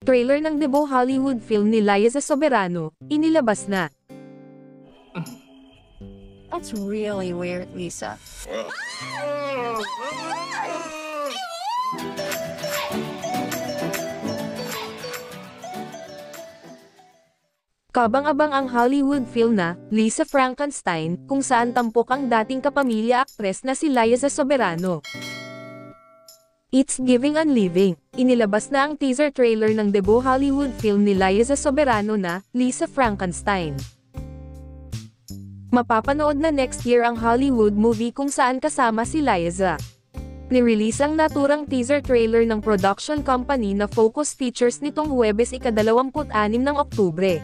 Trailer ng debut Hollywood film ni Liza Soberano, inilabas na. That's really weird, Lisa. Kabang-abang ang Hollywood film na Lisa Frankenstein, kung saan tampok ang dating kapamilya aktres na si Liza Soberano. It's Giving and Living. Inilabas na ang teaser trailer ng debut Hollywood film ni Liza Soberano na Lisa Frankenstein. Mapapanood na next year ang Hollywood movie kung saan kasama si Liza. Nirelease ang naturang teaser trailer ng production company na Focus Features nitong Huwebes ika-26 ng Oktubre.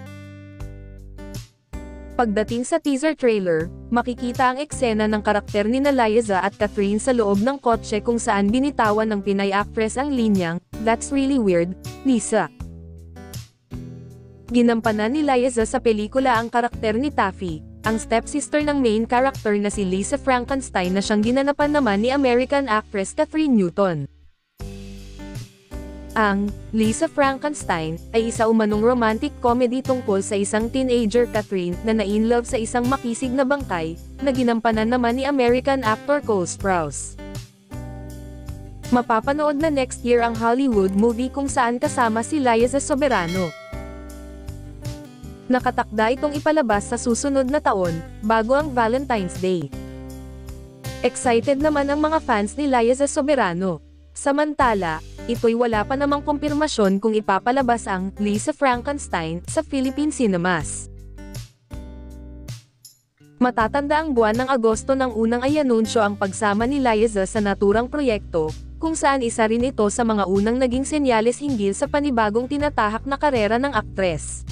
Pagdating sa teaser trailer, makikita ang eksena ng karakter ni Liza at Catherine sa loob ng kotse kung saan binitawan ng Pinay actress ang linyang, "That's really weird, Lisa." Ginampanan ni Liza sa pelikula ang karakter ni Taffy, ang stepsister ng main character na si Lisa Frankenstein na siyang ginanapan naman ni American actress Catherine Newton. Ang Lisa Frankenstein ay isa umanong romantic comedy tungkol sa isang teenager Catherine na na-inlove sa isang makisig na bangkay, na ginampanan naman ni American actor Cole Sprouse. Mapapanood na next year ang Hollywood movie kung saan kasama si Liza Soberano. Nakatakda itong ipalabas sa susunod na taon, bago ang Valentine's Day. Excited naman ang mga fans ni Liza Soberano. Samantala, ito'y wala pa namang kumpirmasyon kung ipapalabas ang Lisa Frankenstein sa Philippine cinemas. Matatanda ang buwan ng Agosto nang unang ayanunsyo ang pagsama ni Liza sa naturang proyekto, kung saan isa rin ito sa mga unang naging senyales hinggil sa panibagong tinatahak na karera ng aktres.